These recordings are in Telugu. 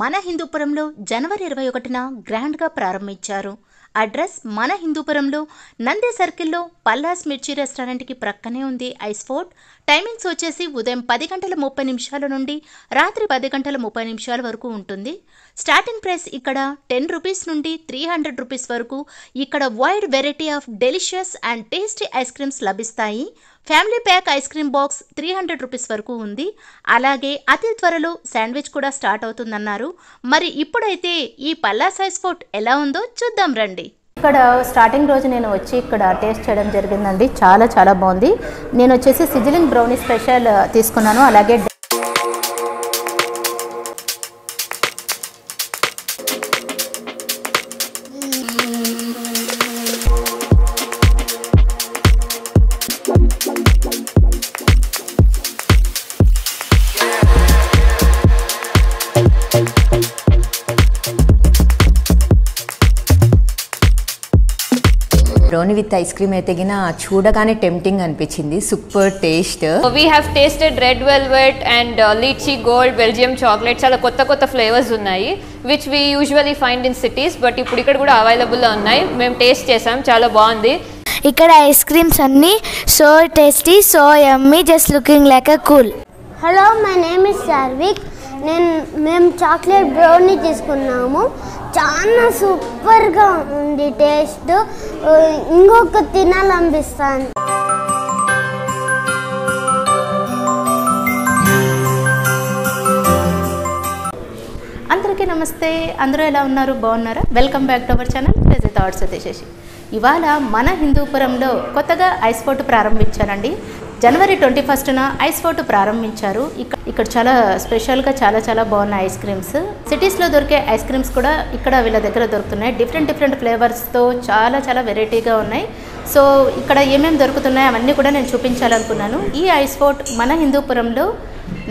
మన హిందూపురంలో జనవరి 21న గ్రాండ్గా ప్రారంభించారు. అడ్రస్ మన హిందూపురంలో నంది సర్కిల్లో పల్లాస్ మిర్చి రెస్టారెంట్కి ప్రక్కనే ఉంది ఐస్ ఫోర్ట్. టైమింగ్స్ వచ్చేసి ఉదయం 10:30 నుండి రాత్రి 10:30 వరకు ఉంటుంది. స్టార్టింగ్ ప్రైస్ ఇక్కడ 10 రూపీస్ నుండి 300 రూపీస్ వరకు ఇక్కడ wide variety of delicious and tasty ice creams లభిస్తాయి. Family pack ice cream box 300 rupees వరకు ఉంది. అలాగే అతి త్వరలో శాండ్విచ్ కూడా స్టార్ట్ అవుతుందన్నారు. మరి ఇప్పుడైతే ఈ పల్లాస్ ఐస్ ఫోర్ట్ ఎలా ఉందో చూద్దాం రండి. ఇక్కడ స్టార్టింగ్ రోజు నేను వచ్చి ఇక్కడ టేస్ట్ చేయడం జరిగిందండి. చాలా బాగుంది. నేను వచ్చేసి సిజిలింగ్ బ్రౌనీ స్పెషల్ తీసుకున్నాను. అలాగే బ్రౌనీ విత్ ఐస్ క్రీమ్ అయితే గిన చూడగానే టెంప్టింగ్ అనిపించింది. Super taste. We have tasted red velvet and lychee gold Belgium chocolate. చాలా కొత్త ఫ్లేవర్స్ ఉన్నాయి which we usually find in cities, but ఇప్పుడు ఇక్కడ కూడా అవైలబుల్ గా ఉన్నాయి. మేము టేస్ట్ చేసాం, చాలా బాగుంది. ఇక్కడ ఐస్ క్రీమ్స్ అన్ని so tasty, so yummy, just looking like a cool. Hello, my name is Sarvik. మేము చాక్లెట్ బ్రౌనీ తీసుకున్నాము. చాలా సూపర్గా ఉంది టేస్ట్. ఇంకొక తినాలనిపిస్తాను. అందరికీ నమస్తే. అందరూ ఎలా ఉన్నారు? బాగున్నారా? Welcome back to our channel crazy thoughts Satish. ఇవాళ మన హిందూపురంలో కొత్తగా ఐస్ ఫోర్ట్ ప్రారంభించారండి. జనవరి 21న ఐస్ ఫోర్ట్ ప్రారంభించారు. ఇక్కడ చాలా స్పెషల్గా చాలా బాగున్న ఐస్ క్రీమ్స్. సిటీస్లో దొరికే ఐస్ క్రీమ్స్ కూడా ఇక్కడ వీళ్ళ దగ్గర దొరుకుతున్నాయి. డిఫరెంట్ ఫ్లేవర్స్తో చాలా వెరైటీగా ఉన్నాయి. సో ఇక్కడ ఏమేమి దొరుకుతున్నాయి అవన్నీ కూడా నేను చూపించాలనుకున్నాను. ఈ ఐస్ ఫోర్ట్ మన హిందూపురంలో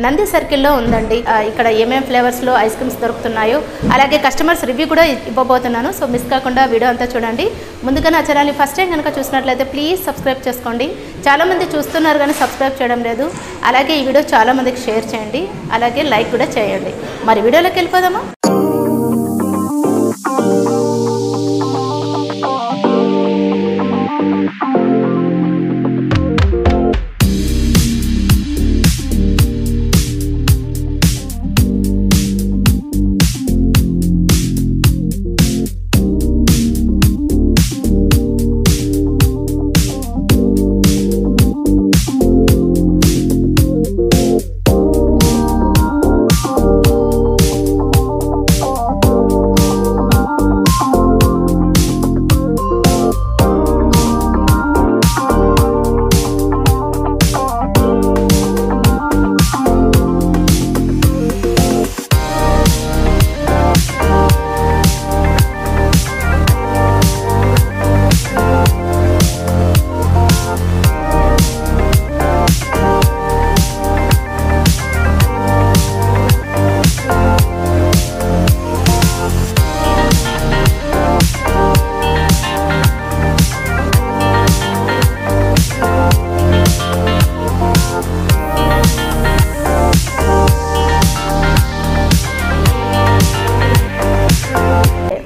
నంది సర్కిల్లో ఉందండి. ఇక్కడ ఏమేమి ఫ్లేవర్స్లో ఐస్ క్రీమ్స్ దొరుకుతున్నాయో అలాగే కస్టమర్స్ రివ్యూ కూడా ఇవ్వబోతున్నాను. సో మిస్ కాకుండా వీడియో అంతా చూడండి. ముందుగా నా ఛానల్ని ఫస్ట్ టైం కనుక చూసినట్లయితే ప్లీజ్ సబ్స్క్రైబ్ చేసుకోండి. చాలామంది చూస్తున్నారు కానీ సబ్స్క్రైబ్ చేయడం లేదు. అలాగే ఈ వీడియో చాలామందికి షేర్ చేయండి. అలాగే లైక్ కూడా చేయండి. మరి వీడియోలోకి వెళ్ళిపోదామా?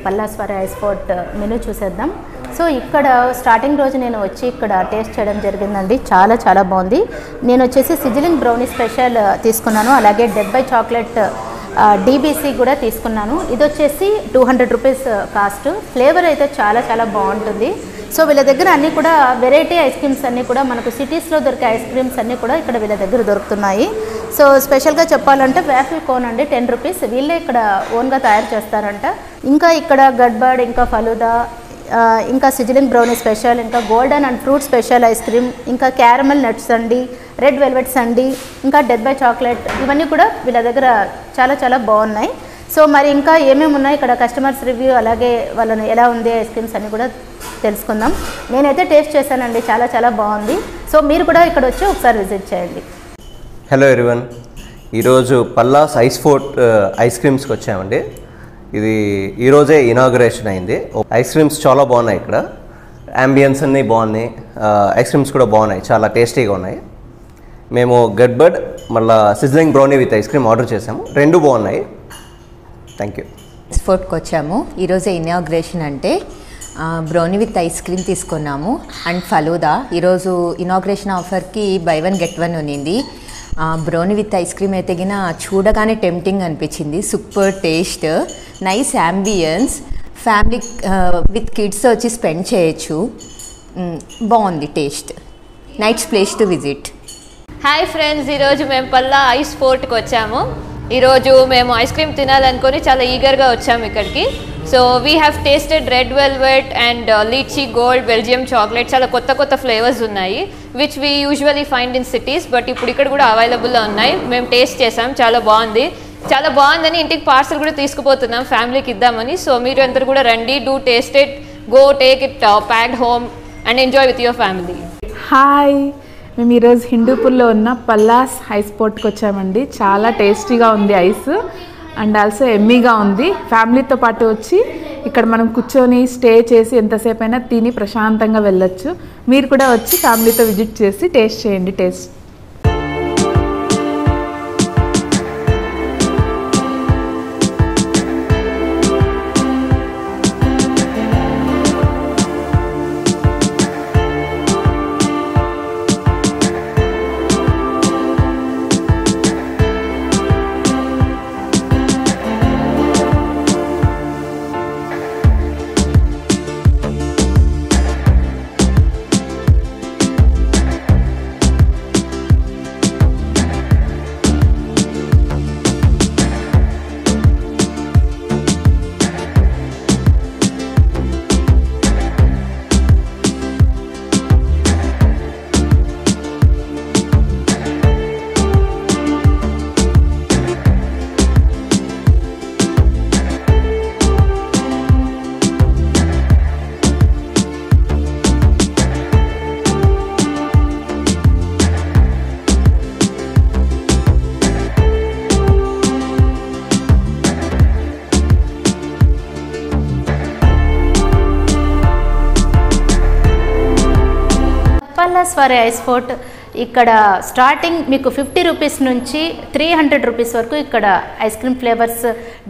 పల్లాస్వర ఐస్ ఫోర్ట్ మెనూ చూసేద్దాం. సో ఇక్కడ స్టార్టింగ్ రోజు నేను వచ్చి ఇక్కడ టేస్ట్ చేయడం జరిగిందండి. చాలా బాగుంది. నేను వచ్చేసి సిజిలింగ్ బ్రౌనీ స్పెషల్ తీసుకున్నాను. అలాగే డెడ్ బై చాక్లెట్ డీబీసీ కూడా తీసుకున్నాను. ఇది వచ్చేసి 200 రూపీస్ కాస్ట్. ఫ్లేవర్ అయితే చాలా బాగుంటుంది. సో వీళ్ళ దగ్గర అన్నీ కూడా వెరైటీ ఐస్ క్రీమ్స్ అన్నీ కూడా మనకు సిటీస్లో దొరికే ఐస్ క్రీమ్స్ అన్నీ కూడా ఇక్కడ వీళ్ళ దగ్గర దొరుకుతున్నాయి. సో స్పెషల్గా చెప్పాలంటే వేఫిల్ కోన్ అండి 10 రూపీస్. వీళ్ళే ఇక్కడ ఓన్గా తయారు చేస్తారంట. ఇంకా ఇక్కడ గడ్బర్డ్, ఇంకా ఫలూదా, ఇంకా సిజిలింగ్ బ్రౌనీ స్పెషల్, ఇంకా golden and fruit special ice cream, ఇంకా క్యారమెల్ నట్స్ అండి, రెడ్ వెల్వెట్స్ అండి, ఇంకా డెడ్ బై చాక్లెట్, ఇవన్నీ కూడా వీళ్ళ దగ్గర చాలా బాగున్నాయి. సో మరి ఇంకా ఏమేమి ఉన్నాయి ఇక్కడ కస్టమర్స్ రివ్యూ అలాగే వాళ్ళని ఎలా ఉంది ఐస్ క్రీమ్స్ అన్నీ కూడా తెలుసుకుందాం. నేనైతే టేస్ట్ చేశానండి. చాలా బాగుంది. సో మీరు కూడా ఇక్కడ వచ్చి ఒకసారి విజిట్ చేయండి. హలో ఎవ్రీవన్, ఈరోజు పల్లాస్ ఐస్ ఫోర్ట్ ఐస్ క్రీమ్స్కి వచ్చామండి. ఇది ఈరోజే ఇనాగ్రేషన్ అయింది. ఐస్ క్రీమ్స్ చాలా బాగున్నాయి. ఇక్కడ అంబియన్స్ అన్నీ బాగున్నాయి. ఐస్ క్రీమ్స్ కూడా బాగున్నాయి, చాలా టేస్టీగా ఉన్నాయి. మేము గడ్బర్డ్ మళ్ళీ sizzling brownie with ice cream order చేసాము. రెండు బాగున్నాయి. Thank you. ఫోర్ట్కి వచ్చాము. ఈరోజే ఇనాగ్రేషన్ అంటే బ్రౌనీ విత్ ఐస్ క్రీమ్ తీసుకున్నాము అండ్ ఫలూదా. ఈరోజు ఇనాగ్రేషన్ ఆఫర్కి బై 1 get 1 ఉన్నింది. బ్రౌనీ విత్ ఐస్ క్రీమ్ అయితే గిన చూడగానే టెంప్టింగ్ అనిపించింది. Super taste, nice ambience, family with kids వచ్చి స్పెండ్ చేయొచ్చు. బాగుంది taste. Nights place to visit. Hi friends, ఈరోజు మేము పల్లా ఐస్ ఫోర్ట్కి వచ్చాము. ఈరోజు మేము ఐస్ క్రీమ్ తినాలనుకొని చాలా ఈగర్గా వచ్చాము ఇక్కడికి. So we have tasted red velvet and lychee gold Belgium chocolate. చాలా కొత్త కొత్త ఫ్లేవర్స్ ఉన్నాయి which we usually find in cities, but ఇప్పుడు ఇక్కడ కూడా అవైలబుల్లో ఉన్నాయి. మేము టేస్ట్ చేసాం, చాలా బాగుందని ఇంటికి పార్సల్ కూడా తీసుకుపోతున్నాం ఫ్యామిలీకి ఇద్దామని. సో మీరు అందరు కూడా రండి, do taste it, go take it packed home and enjoy with your family. Hi, మేము ఈరోజు హిందూపూర్లో ఉన్న పల్లాస్ ఐస్ పోర్ట్కి వచ్చామండి. చాలా టేస్టీగా ఉంది ఐస్ అండ్ ఆల్సో ఎమ్మీగా ఉంది. ఫ్యామిలీతో పాటు వచ్చి ఇక్కడ మనం కూర్చొని స్టే చేసి ఎంతసేపు అయినా తిని ప్రశాంతంగా వెళ్ళొచ్చు. మీరు కూడా వచ్చి ఫ్యామిలీతో విజిట్ చేసి టేస్ట్ చేయండి. టేస్ట్ పల్లాస్ వారి ఐస్ ఫోర్ట్ ఇక్కడ స్టార్టింగ్ మీకు 50 రూపీస్ నుంచి 300 రూపీస్ వరకు ఇక్కడ ఐస్ క్రీమ్ ఫ్లేవర్స్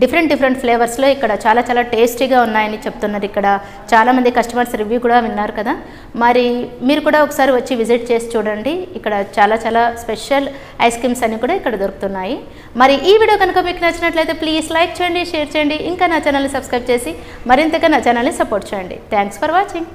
డిఫరెంట్ ఫ్లేవర్స్లో ఇక్కడ చాలా టేస్టీగా ఉన్నాయని చెప్తున్నారు. ఇక్కడ చాలామంది కస్టమర్స్ రివ్యూ కూడా విన్నారు కదా. మరి మీరు కూడా ఒకసారి వచ్చి విజిట్ చేసి చూడండి. ఇక్కడ చాలా స్పెషల్ ఐస్ క్రీమ్స్ అన్నీ కూడా ఇక్కడ దొరుకుతున్నాయి. మరి ఈ వీడియో కనుక మీకు నచ్చినట్లయితే ప్లీజ్ లైక్ చేయండి, షేర్ చేయండి, ఇంకా నా ఛానల్ని సబ్స్క్రైబ్ చేసి మరింతగా నా ఛానల్ని సపోర్ట్ చేయండి. Thanks for watching.